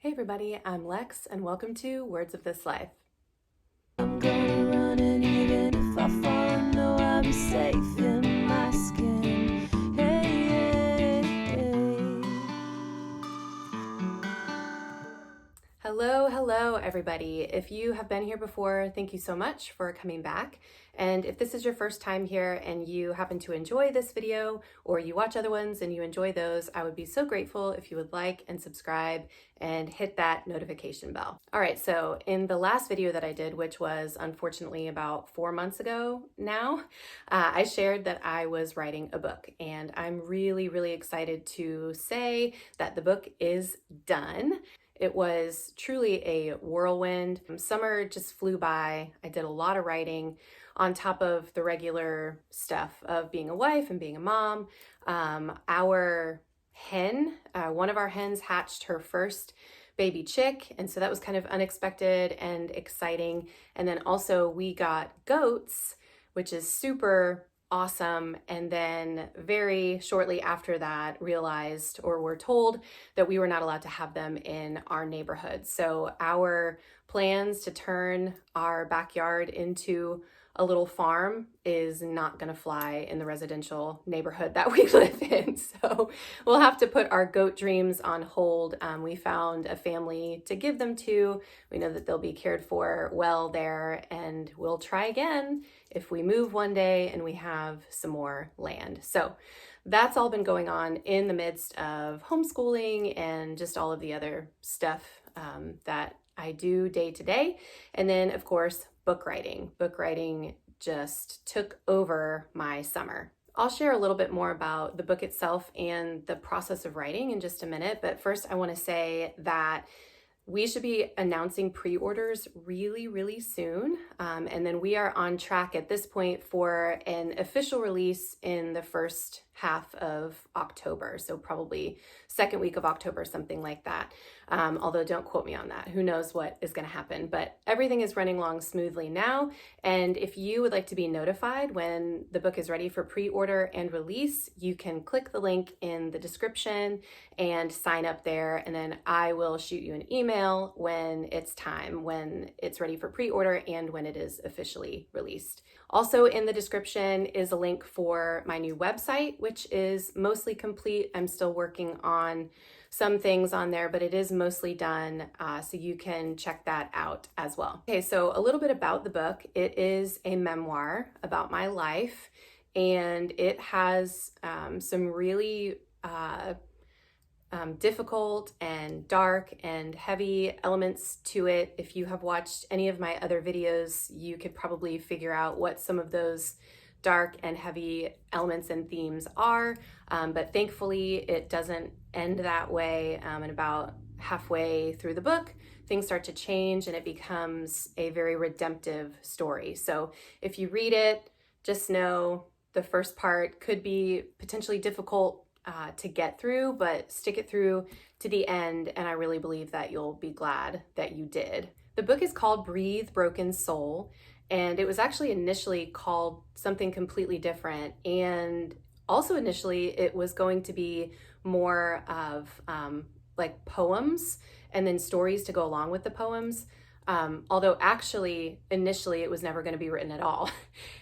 Hey everybody, I'm Lex and welcome to Words of This Life. I'm gonna run, and even if I fall, I know I'll be safe in my skin. Hey, hey, hey. Hello everybody. If you have been here before, thank you so much for coming back. And if this is your first time here and you happen to enjoy this video or you watch other ones and you enjoy those, I would be so grateful if you would like and subscribe and hit that notification bell. All right, so in the last video that I did, which was unfortunately about 4 months ago now, I shared that I was writing a book, and I'm really excited to say that the book is done. It was truly a whirlwind. Summer just flew by. I did a lot of writing on top of the regular stuff of being a wife and being a mom. Our hen, one of our hens hatched her first baby chick, and so that was kind of unexpected and exciting. And then also we got goats, which is super awesome. And then very shortly after that realized or were told that we were not allowed to have them in our neighborhood. So our plans to turn our backyard into a little farm is not going to fly in the residential neighborhood that we live in. So we'll have to put our goat dreams on hold. We found a family to give them to. We know that they'll be cared for well there, and we'll try again if we move one day and we have some more land. So that's all been going on in the midst of homeschooling and just all of the other stuff that I do day to day. And then, of course, book writing. Book writing just took over my summer. I'll share a little bit more about the book itself and the process of writing in just a minute. But first, I want to say that we should be announcing pre-orders really soon. And then we are on track at this point for an official release in the first half of October. So probably second week of October, something like that. Although don't quote me on that. Who knows what is going to happen, but everything is running along smoothly now. And if you would like to be notified when the book is ready for pre-order and release, you can click the link in the description and sign up there. And then I will shoot you an email when it's time, when it's ready for pre-order and when it is officially released. Also in the description is a link for my new website, which is mostly complete. I'm still working on some things on there, but it is mostly done, so you can check that out as well. Okay, so a little bit about the book. It is a memoir about my life, and it has some really difficult and dark and heavy elements to it. If you have watched any of my other videos, you could probably figure out what some of those dark and heavy elements and themes are, but thankfully it doesn't end that way. And about halfway through the book, things start to change and it becomes a very redemptive story. So if you read it, just know the first part could be potentially difficult to get through, but stick it through to the end, and I really believe that you'll be glad that you did. The book is called Breathe, Broken Soul, and it was actually initially called something completely different, and also initially it was going to be more of like poems and then stories to go along with the poems. Although actually, initially, it was never going to be written at all.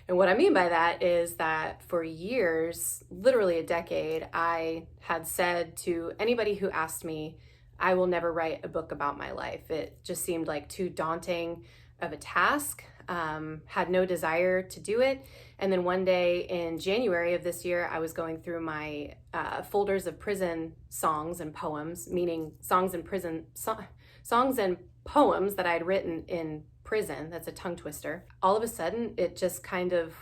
And what I mean by that is that for years, literally a decade, I had said to anybody who asked me, I will never write a book about my life. It just seemed like too daunting of a task, had no desire to do it. And then one day in January of this year, I was going through my folders of prison songs and poems, meaning songs and songs and poems that I had written in prison. That's a tongue twister. All of a sudden, it just kind of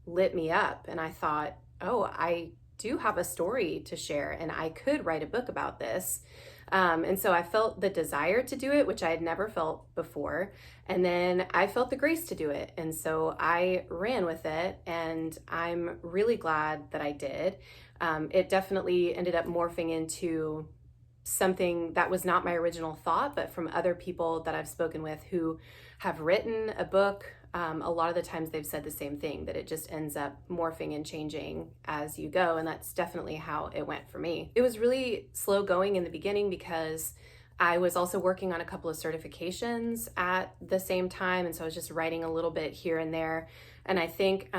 lit me up, and I thought, oh, I do have a story to share, and I could write a book about this. And so I felt the desire to do it, which I had never felt before. And then I felt the grace to do it. And so I ran with it, and I'm really glad that I did. It definitely ended up morphing into something that was not my original thought, but from other people that I've spoken with who have written a book. A lot of the times they've said the same thing, that it just ends up morphing and changing as you go. And that's definitely how it went for me. It was really slow going in the beginning because I was also working on a couple of certifications at the same time, and so I was just writing a little bit here and there. And I think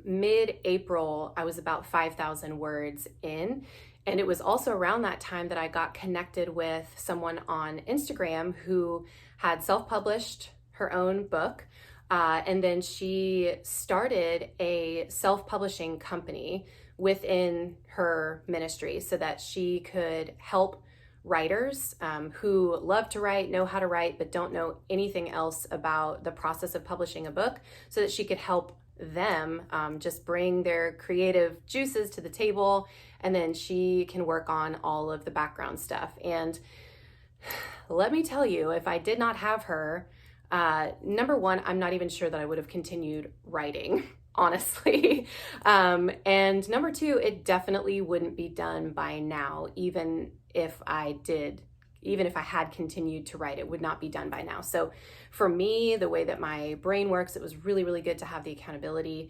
mid-April, I was about 5,000 words in. And it was also around that time that I got connected with someone on Instagram who had self-published her own book. And then she started a self-publishing company within her ministry so that she could help writers who love to write, know how to write, but don't know anything else about the process of publishing a book, so that she could help them just bring their creative juices to the table, and then she can work on all of the background stuff. And let me tell you, if I did not have her, number one, I'm not even sure that I would have continued writing, honestly. And number two, it definitely wouldn't be done by now, even if I had continued to write, it would not be done by now. So for me, the way that my brain works, it was really, really good to have the accountability.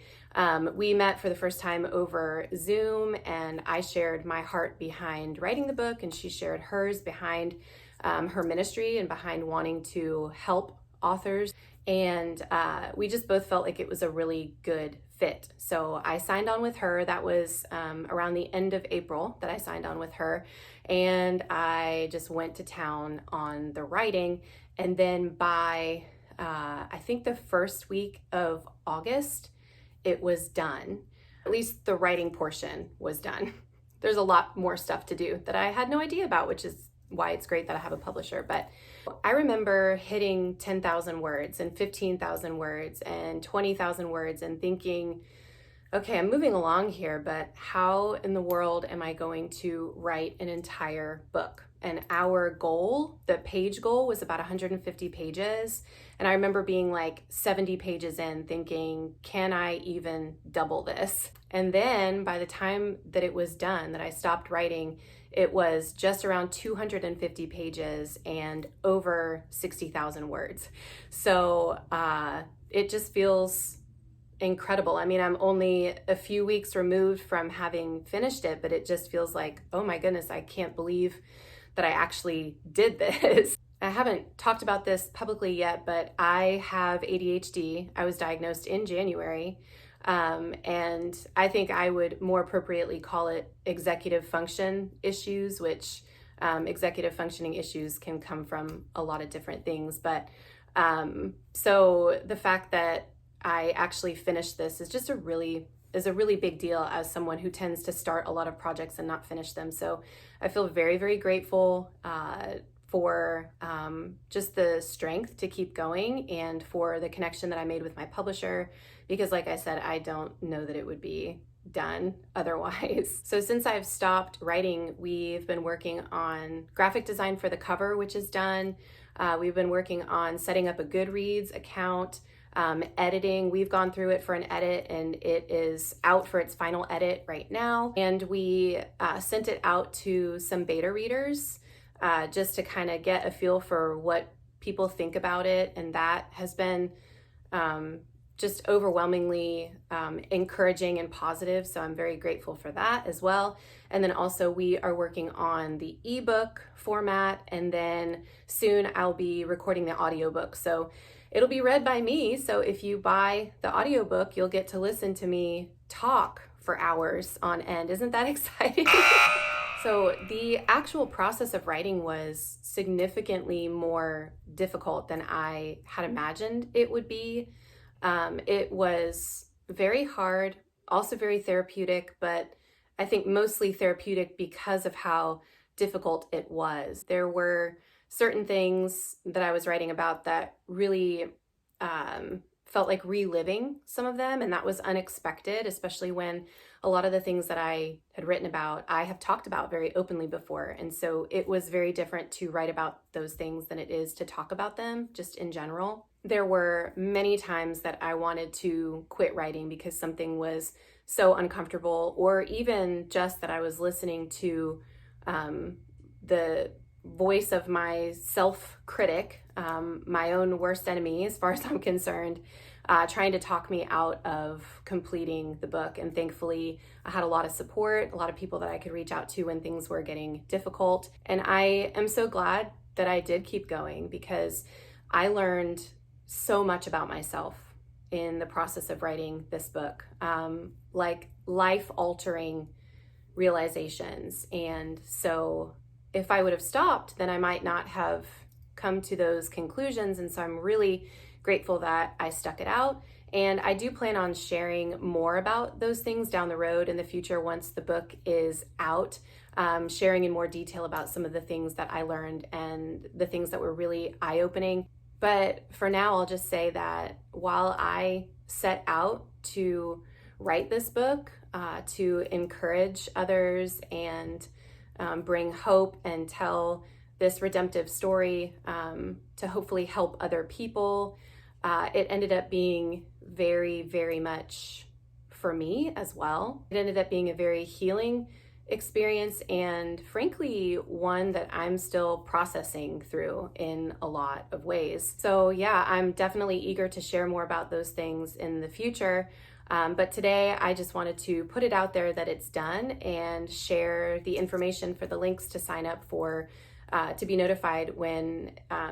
We met for the first time over Zoom, and I shared my heart behind writing the book, and she shared hers behind her ministry and behind wanting to help authors. And we just both felt like it was a really good fit. So I signed on with her. That was around the end of April that I signed on with her. And I just went to town on the writing. And then by, I think the first week of August, it was done. At least the writing portion was done. There's a lot more stuff to do that I had no idea about, which is why it's great that I have a publisher. But I remember hitting 10,000 words and 15,000 words and 20,000 words and thinking, okay, I'm moving along here, but how in the world am I going to write an entire book? And our goal, the page goal, was about 150 pages. And I remember being like 70 pages in thinking, can I even double this? And then by the time that it was done, that I stopped writing, it was just around 250 pages and over 60,000 words. So it just feels incredible. I mean, I'm only a few weeks removed from having finished it, but it just feels like, oh my goodness, I can't believe that I actually did this. I haven't talked about this publicly yet, but I have ADHD. I was diagnosed in January. And I think I would more appropriately call it executive function issues, which executive functioning issues can come from a lot of different things. But so the fact that I actually finished this is just a really big deal as someone who tends to start a lot of projects and not finish them. So I feel very, very grateful for just the strength to keep going, and for the connection that I made with my publisher, because like I said, I don't know that it would be done otherwise. So since I've stopped writing, we've been working on graphic design for the cover, which is done. We've been working on setting up a Goodreads account, editing. We've gone through it for an edit, and it is out for its final edit right now. And we sent it out to some beta readers just to kind of get a feel for what people think about it. And that has been just overwhelmingly encouraging and positive. So I'm very grateful for that as well. And then also we are working on the ebook format, and then soon I'll be recording the audiobook. So it'll be read by me. So if you buy the audiobook, you'll get to listen to me talk for hours on end. Isn't that exciting? So the actual process of writing was significantly more difficult than I had imagined it would be. It was very hard, also very therapeutic, but I think mostly therapeutic because of how difficult it was. There were certain things that I was writing about that really felt like reliving some of them, and that was unexpected, especially when a lot of the things that I had written about, I have talked about very openly before. And so it was very different to write about those things than it is to talk about them just in general. There were many times that I wanted to quit writing because something was so uncomfortable, or even just that I was listening to the voice of my self-critic, my own worst enemy as far as I'm concerned, trying to talk me out of completing the book. And thankfully, I had a lot of support, a lot of people that I could reach out to when things were getting difficult. And I am so glad that I did keep going because I learned so much about myself in the process of writing this book, like life-altering realizations. And so if I would have stopped, then I might not have come to those conclusions. And so I'm really grateful that I stuck it out. And I do plan on sharing more about those things down the road in the future once the book is out, sharing in more detail about some of the things that I learned and the things that were really eye-opening. But for now, I'll just say that while I set out to write this book, to encourage others and bring hope and tell this redemptive story to hopefully help other people, it ended up being very, very much for me as well. It ended up being a very healing experience, and frankly, one that I'm still processing through in a lot of ways. So yeah, I'm definitely eager to share more about those things in the future. But today I just wanted to put it out there that it's done and share the information for the links to sign up for to be notified when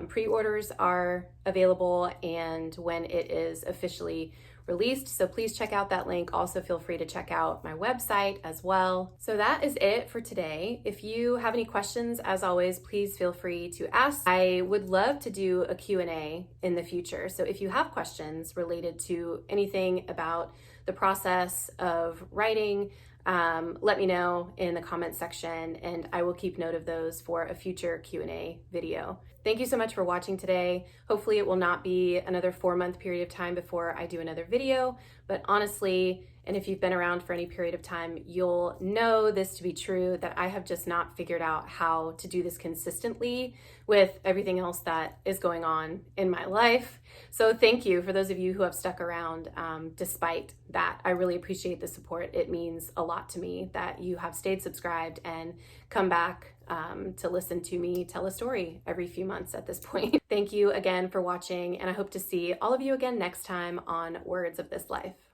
pre-orders are available and when it is officially released. So please check out that link. Also feel free to check out my website as well. So that is it for today. If you have any questions, as always, please feel free to ask. I would love to do a Q&A in the future. So if you have questions related to anything about the process of writing, let me know in the comment section and I will keep note of those for a future Q&A video. Thank you so much for watching today. Hopefully it will not be another 4-month period of time before I do another video, but honestly, and if you've been around for any period of time, you'll know this to be true, that I have just not figured out how to do this consistently with everything else that is going on in my life. So thank you for those of you who have stuck around despite that. I really appreciate the support. It means a lot to me that you have stayed subscribed and come back to listen to me tell a story every few months at this point. Thank you again for watching, and I hope to see all of you again next time on Words of This Life.